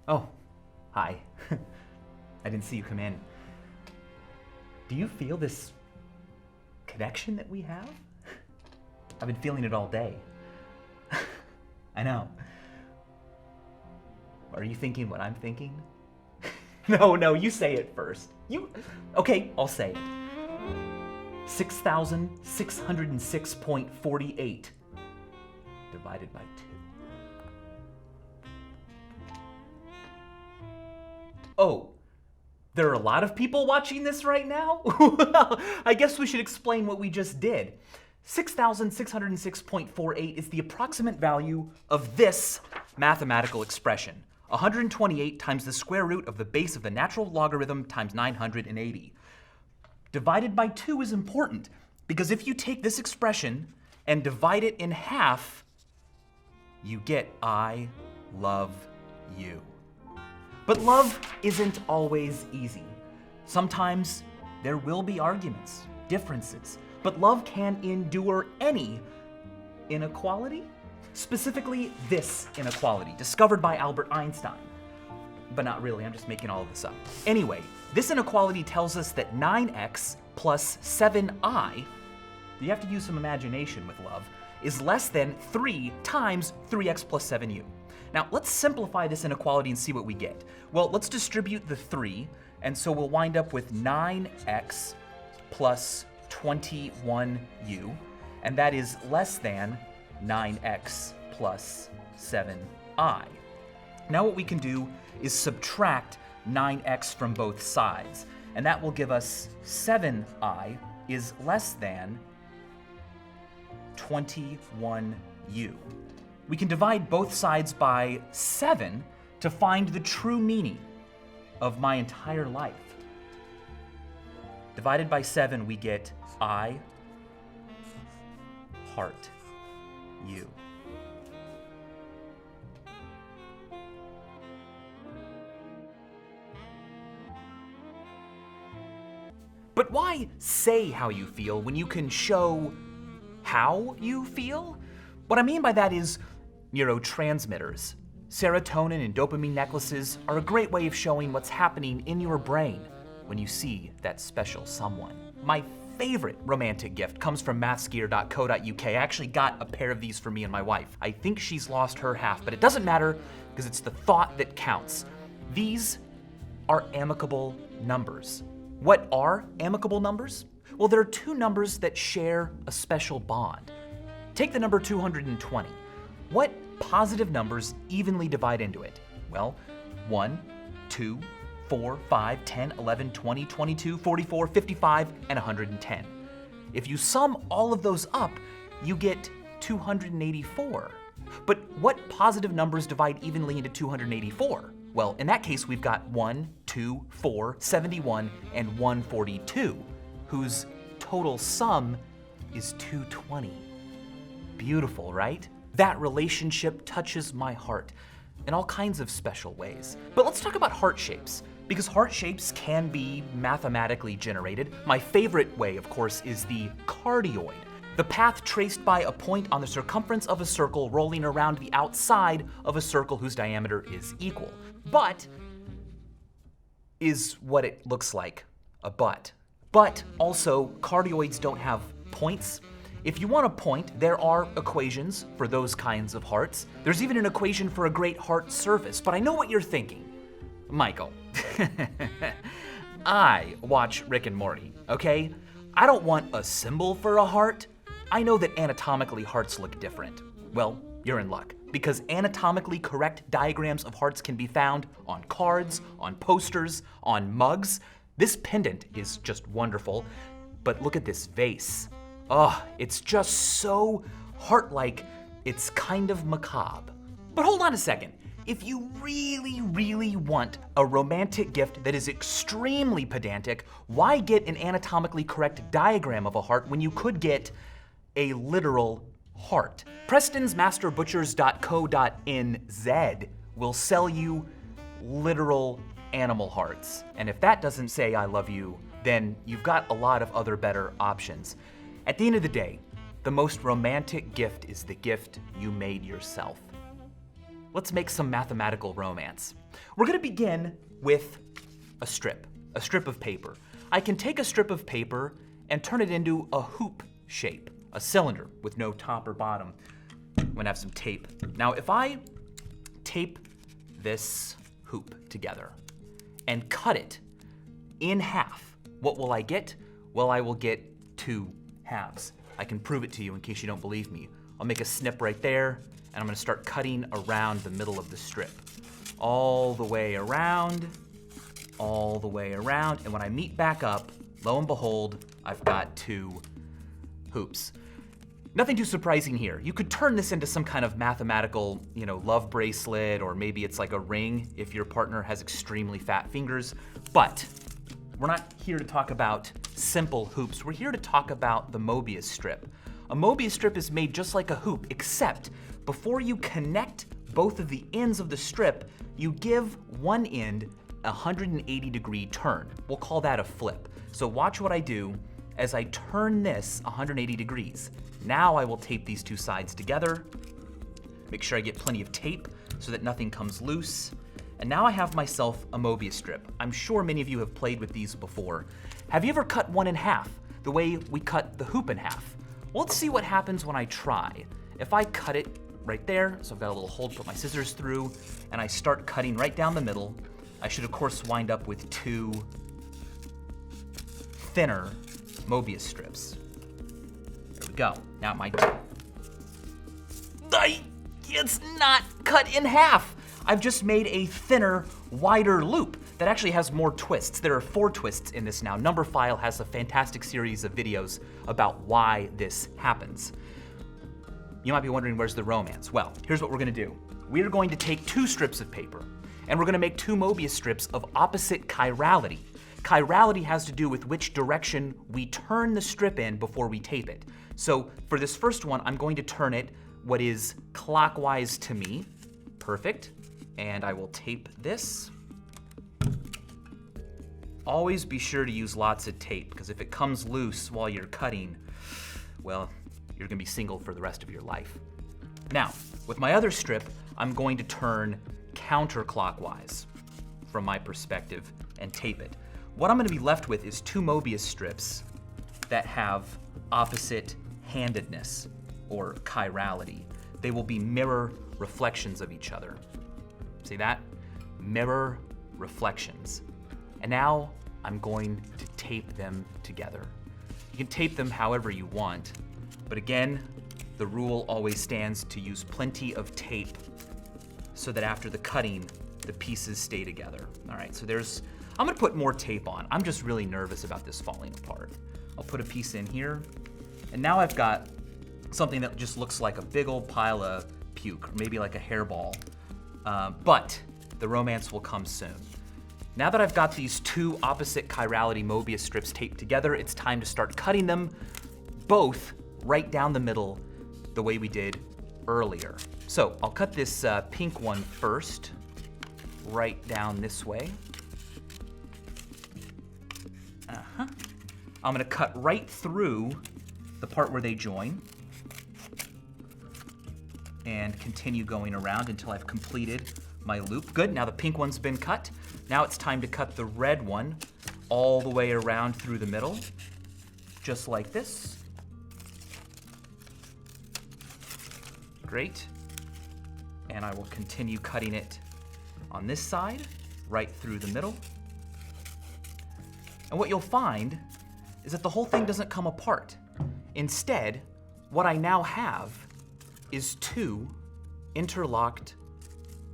Oh, hi. I didn't see you come in. Do you feel this connection that we have? I've been feeling it all day. I know. Are you thinking what I'm thinking? No, you say it first. Okay, I'll say it. 6,606.48 divided by 2. Oh, there are a lot of people watching this right now? Well, I guess we should explain what we just did. 6,606.48 is the approximate value of this mathematical expression. 128 times the square root of the base of the natural logarithm times 980. Divided by 2 is important because if you take this expression and divide it in half, you get I love you. But love isn't always easy. Sometimes there will be arguments, differences, but love can endure any inequality. Specifically this inequality, discovered by Albert Einstein. But not really, I'm just making all of this up. Anyway, this inequality tells us that 9x plus 7i, you have to use some imagination with love, is less than 3 times 3x plus 7u. Now, let's simplify this inequality and see what we get. Well, let's distribute the 3, and so we'll wind up with 9x plus 21u, and that is less than 9x plus 7i. Now what we can do is subtract 9x from both sides, and that will give us 7i is less than 21u. We can divide both sides by 7 to find the true meaning of my entire life. Divided by 7, we get I heart you. But why say how you feel when you can show how you feel? What I mean by that is neurotransmitters. Serotonin and dopamine necklaces are a great way of showing what's happening in your brain when you see that special someone. My favorite romantic gift comes from mathsgear.co.uk. I actually got a pair of these for me and my wife. I think she's lost her half, but it doesn't matter because it's the thought that counts. These are amicable numbers. What are amicable numbers? Well, there are 2 numbers that share a special bond. Take the number 220. What positive numbers evenly divide into it? Well, 1, 2, 4, 5, 10, 11, 20, 22, 44, 55, and 110. If you sum all of those up, you get 284. But what positive numbers divide evenly into 284? Well, in that case, we've got 1, 2, 4, 71, and 142, whose total sum is 220. Beautiful, right? That relationship touches my heart in all kinds of special ways. But let's talk about heart shapes, because heart shapes can be mathematically generated. My favorite way, of course, is the cardioid, the path traced by a point on the circumference of a circle rolling around the outside of a circle whose diameter is equal. But is what it looks like, a butt. But also, cardioids don't have points. If you want a point, there are equations for those kinds of hearts. There's even an equation for a great heart surface, but I know what you're thinking. Michael, I watch Rick and Morty, okay? I don't want a symbol for a heart. I know that anatomically hearts look different. Well, you're in luck, because anatomically correct diagrams of hearts can be found on cards, on posters, on mugs. This pendant is just wonderful, but look at this vase. Oh, it's just so heart-like, it's kind of macabre. But hold on a second. If you really want a romantic gift that is extremely pedantic, why get an anatomically correct diagram of a heart when you could get a literal heart? PrestonsMasterButchers.co.nz will sell you literal animal hearts. And if that doesn't say I love you, then you've got a lot of other better options. At the end of the day, the most romantic gift is the gift you made yourself. let's make some mathematical romance. We're gonna begin with a strip of paper. I can take a strip of paper and turn it into a hoop shape, a cylinder with no top or bottom. I'm gonna have some tape. Now, if I tape this hoop together and cut it in half, what will I get? Well, I will get 2 halves. I can prove it to you in case you don't believe me. I'll make a snip right there, and I'm gonna start cutting around the middle of the strip. All the way around, all the way around, and when I meet back up, lo and behold, I've got 2 hoops. Nothing too surprising here. You could turn this into some kind of mathematical, love bracelet, or maybe it's like a ring if your partner has extremely fat fingers, but we're not here to talk about simple hoops. We're here to talk about the Mobius strip. A Mobius strip is made just like a hoop, except before you connect both of the ends of the strip, you give one end a 180-degree turn. We'll call that a flip. So watch what I do as I turn this 180 degrees. Now I will tape these 2 sides together. Make sure I get plenty of tape so that nothing comes loose. And now I have myself a Mobius strip. I'm sure many of you have played with these before. Have you ever cut one in half, the way we cut the hoop in half? Well, let's see what happens when I try. If I cut it right there, so I've got a little hole to put my scissors through, and I start cutting right down the middle, I should of course wind up with 2 thinner Mobius strips. There we go. Now it's not cut in half. I've just made a thinner, wider loop that actually has more twists. There are 4 twists in this now. Numberphile has a fantastic series of videos about why this happens. You might be wondering, where's the romance? Well, here's what we're gonna do. We are going to take 2 strips of paper, and we're gonna make 2 Mobius strips of opposite chirality. Chirality has to do with which direction we turn the strip in before we tape it. So for this first one, I'm going to turn it what is clockwise to me. Perfect. And I will tape this. Always be sure to use lots of tape, because if it comes loose while you're cutting, well, you're gonna be single for the rest of your life. Now, with my other strip, I'm going to turn counterclockwise from my perspective and tape it. What I'm gonna be left with is 2 Mobius strips that have opposite handedness, or chirality. They will be mirror reflections of each other. See that? Mirror reflections. And now I'm going to tape them together. You can tape them however you want, but again, the rule always stands to use plenty of tape so that after the cutting, the pieces stay together. All right, so I'm gonna put more tape on. I'm just really nervous about this falling apart. I'll put a piece in here, and now I've got something that just looks like a big old pile of puke, or maybe like a hairball. But the romance will come soon. Now that I've got these 2 opposite chirality Mobius strips taped together, it's time to start cutting them both right down the middle the way we did earlier. So I'll cut this pink one first, right down this way. I'm gonna cut right through the part where they join and continue going around until I've completed my loop. Good, now the pink one's been cut. Now it's time to cut the red one all the way around through the middle, just like this. Great. And I will continue cutting it on this side, right through the middle. And what you'll find is that the whole thing doesn't come apart. Instead, what I now have is 2 interlocked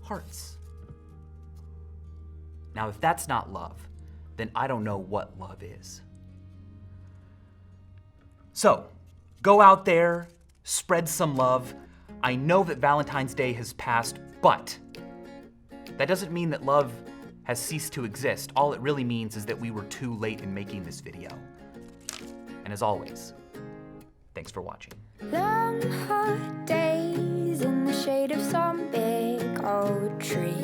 hearts. Now, if that's not love, then I don't know what love is. So, go out there, spread some love. I know that Valentine's Day has passed, but that doesn't mean that love has ceased to exist. All it really means is that we were too late in making this video. And as always, thanks for watching. Long hot days in the shade of some big old tree,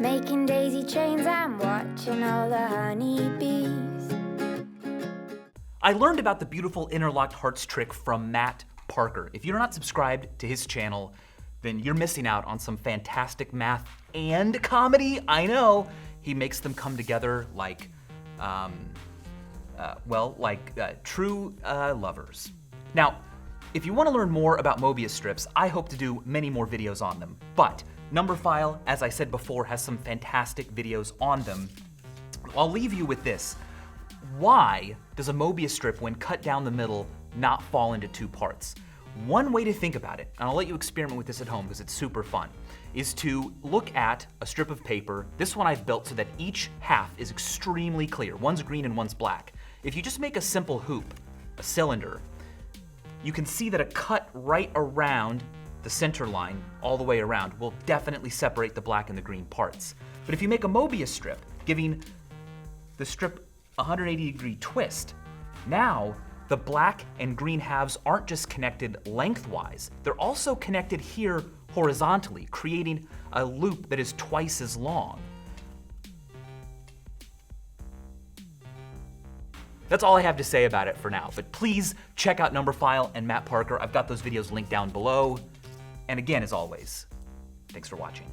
making daisy chains and watching all the honeybees. I learned about the beautiful interlocked hearts trick from Matt Parker. If you're not subscribed to his channel, then you're missing out on some fantastic math and comedy. I know. He makes them come together like, true lovers. Now, if you want to learn more about Mobius strips, I hope to do many more videos on them. But Numberphile, as I said before, has some fantastic videos on them. I'll leave you with this. Why does a Mobius strip, when cut down the middle, not fall into two parts? One way to think about it, and I'll let you experiment with this at home because it's super fun, is to look at a strip of paper. This one I've built so that each half is extremely clear. One's green and one's black. If you just make a simple hoop, a cylinder, you can see that a cut right around the center line all the way around will definitely separate the black and the green parts. But if you make a Mobius strip, giving the strip a 180-degree twist, now the black and green halves aren't just connected lengthwise, they're also connected here horizontally, creating a loop that is twice as long. That's all I have to say about it for now, but please check out Numberphile and Matt Parker. I've got those videos linked down below. And again, as always, thanks for watching.